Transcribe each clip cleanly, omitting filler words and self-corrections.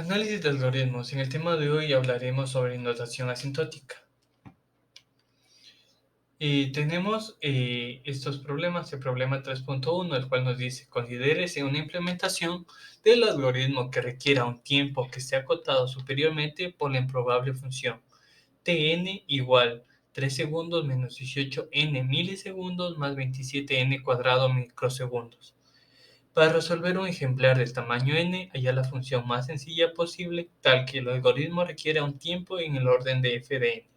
Análisis de algoritmos. En el tema de hoy hablaremos sobre notación asintótica. Tenemos estos problemas, el problema 3.1, el cual nos dice: considérese una implementación del algoritmo que requiera un tiempo que esté acotado superiormente por la improbable función tn igual 3 segundos menos 18n milisegundos más 27n cuadrado microsegundos. Para resolver un ejemplar del tamaño n, halla la función más sencilla posible, tal que el algoritmo requiera un tiempo en el orden de f de n.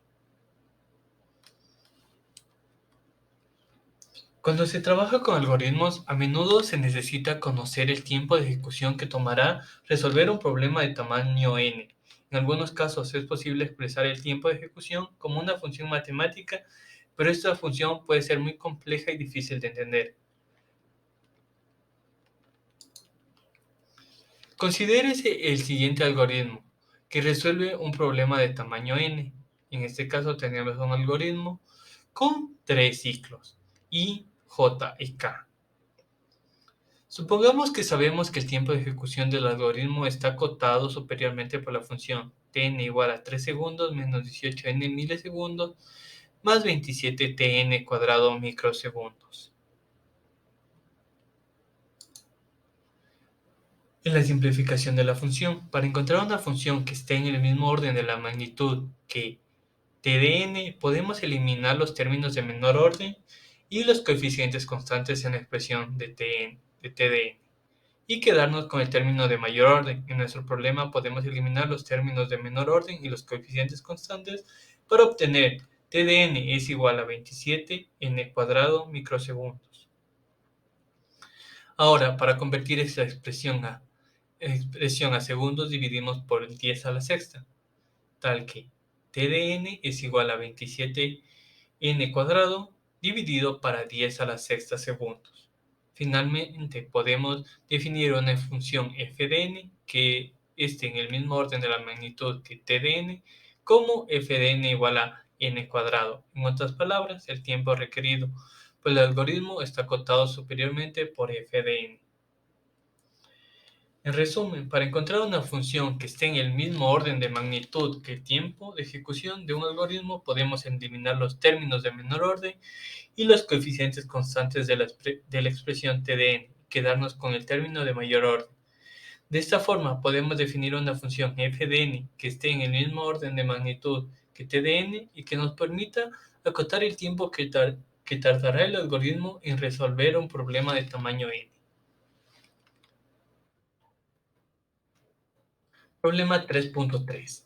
Cuando se trabaja con algoritmos, a menudo se necesita conocer el tiempo de ejecución que tomará resolver un problema de tamaño n. En algunos casos es posible expresar el tiempo de ejecución como una función matemática, pero esta función puede ser muy compleja y difícil de entender. Considérese el siguiente algoritmo, que resuelve un problema de tamaño n. En este caso tenemos un algoritmo con 3 ciclos, I, J y K. Supongamos que sabemos que el tiempo de ejecución del algoritmo está acotado superiormente por la función tn igual a 3 segundos menos 18n milisegundos más 27tn cuadrado microsegundos. En la simplificación de la función, para encontrar una función que esté en el mismo orden de la magnitud que t de n, podemos eliminar los términos de menor orden y los coeficientes constantes en la expresión de t de n, y quedarnos con el término de mayor orden. En nuestro problema podemos eliminar los términos de menor orden y los coeficientes constantes para obtener t de n es igual a 27n cuadrado microsegundos. Ahora, para convertir esta expresión a segundos, dividimos por 10 a la sexta, tal que t de n es igual a 27n cuadrado dividido para 10 a la sexta segundos. Finalmente, podemos definir una función f de n que esté en el mismo orden de la magnitud que t de n como f de n igual a n cuadrado. En otras palabras, el tiempo requerido por el algoritmo está acotado superiormente por f de n. En resumen, para encontrar una función que esté en el mismo orden de magnitud que el tiempo de ejecución de un algoritmo, podemos eliminar los términos de menor orden y los coeficientes constantes de la expresión t de n y quedarnos con el término de mayor orden. De esta forma, podemos definir una función f de n que esté en el mismo orden de magnitud que t de n y que nos permita acotar el tiempo que tardará el algoritmo en resolver un problema de tamaño n. Problema 3.3.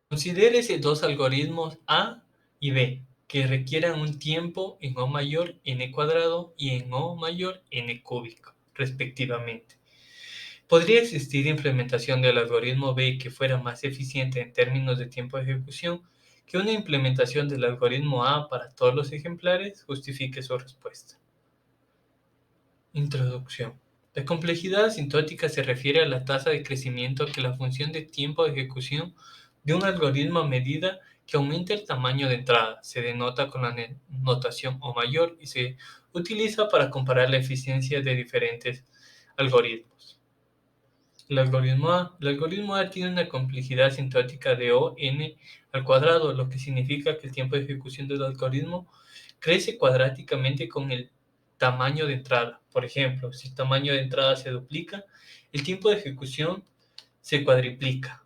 Considérese dos algoritmos A y B que requieran un tiempo en O mayor n cuadrado y en O mayor n cúbico, respectivamente. ¿Podría existir implementación del algoritmo B que fuera más eficiente en términos de tiempo de ejecución que una implementación del algoritmo A para todos los ejemplares? Justifique su respuesta. Introducción. La complejidad asintótica se refiere a la tasa de crecimiento que la función de tiempo de ejecución de un algoritmo a medida que aumenta el tamaño de entrada. Se denota con la notación O mayor y se utiliza para comparar la eficiencia de diferentes algoritmos. El algoritmo A tiene una complejidad asintótica de O(n) al cuadrado, lo que significa que el tiempo de ejecución del algoritmo crece cuadráticamente con el tamaño de entrada. Por ejemplo, si el tamaño de entrada se duplica, el tiempo de ejecución se cuadriplica.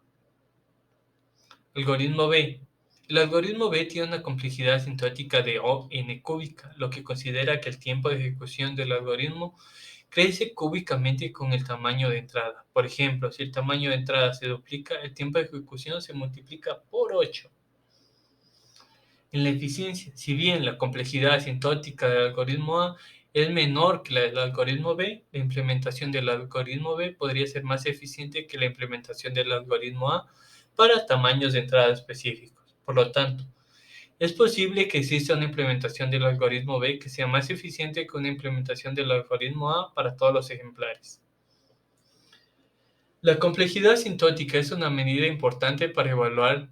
Algoritmo B. El algoritmo B tiene una complejidad asintótica de O(n) cúbica, lo que considera que el tiempo de ejecución del algoritmo crece cúbicamente con el tamaño de entrada. Por ejemplo, si el tamaño de entrada se duplica, el tiempo de ejecución se multiplica por 8. En la eficiencia, si bien la complejidad asintótica del algoritmo A es menor que la del algoritmo B, la implementación del algoritmo B podría ser más eficiente que la implementación del algoritmo A para tamaños de entrada específicos. Por lo tanto, es posible que exista una implementación del algoritmo B que sea más eficiente que una implementación del algoritmo A para todos los ejemplares. La complejidad asintótica es una medida importante para evaluar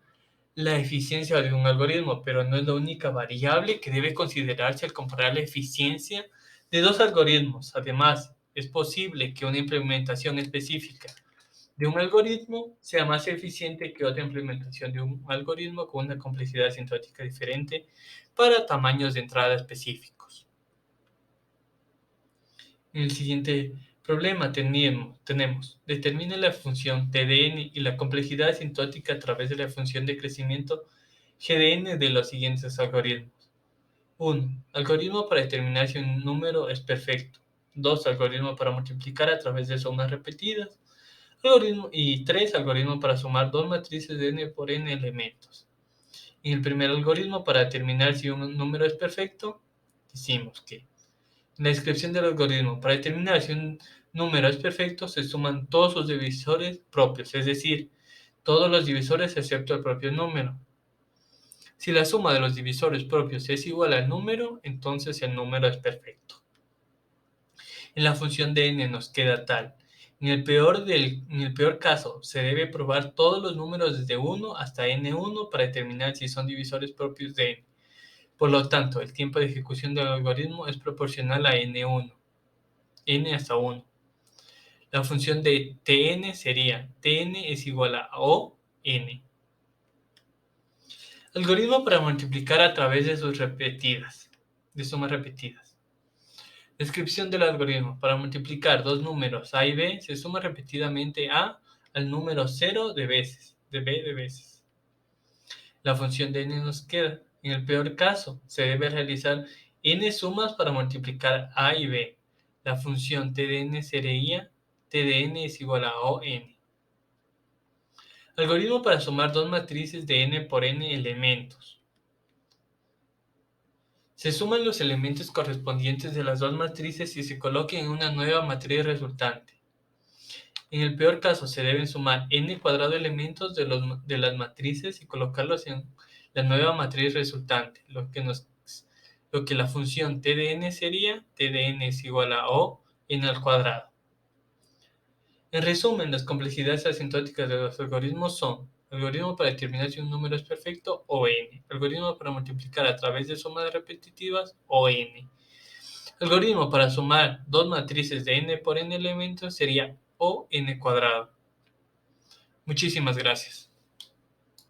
la eficiencia de un algoritmo, pero no es la única variable que debe considerarse al comparar la eficiencia de dos algoritmos. Además, es posible que una implementación específica de un algoritmo sea más eficiente que otra implementación de un algoritmo con una complejidad asintótica diferente para tamaños de entrada específicos. En el siguiente problema tenemos, determine la función TDN y la complejidad asintótica a través de la función de crecimiento GDN de los siguientes algoritmos. 1. Algoritmo para determinar si un número es perfecto. 2. Algoritmo para multiplicar a través de sumas repetidas. Y 3. Algoritmo para sumar dos matrices de n por n elementos. En el primer algoritmo, para determinar si un número es perfecto, decimos que en la descripción del algoritmo, para determinar si un número es perfecto, se suman todos sus divisores propios, es decir, todos los divisores excepto el propio número. Si la suma de los divisores propios es igual al número, entonces el número es perfecto. En la función de n nos queda tal. En el peor caso, se debe probar todos los números desde 1 hasta n1 para determinar si son divisores propios de n. Por lo tanto, el tiempo de ejecución del algoritmo es proporcional a n1, n hasta 1. La función de Tn sería Tn es igual a O n. Algoritmo para multiplicar a través de sumas repetidas. Descripción del algoritmo. Para multiplicar dos números a y b, se suma repetidamente a al número 0 de b de veces. La función de n nos queda. En el peor caso, se debe realizar n sumas para multiplicar a y b. La función Tdn sería Tdn es igual a O n. Algoritmo para sumar dos matrices de n por n elementos. Se suman los elementos correspondientes de las dos matrices y se colocan en una nueva matriz resultante. En el peor caso, se deben sumar n cuadrado elementos de las matrices y colocarlos en la nueva matriz resultante, lo que la función Tdn sería Tdn es igual a O n al cuadrado. En resumen, las complejidades asintóticas de los algoritmos son: algoritmo para determinar si un número es perfecto, o n; algoritmo para multiplicar a través de sumas repetitivas, o n; algoritmo para sumar dos matrices de n por n elementos sería O n cuadrado. Muchísimas gracias.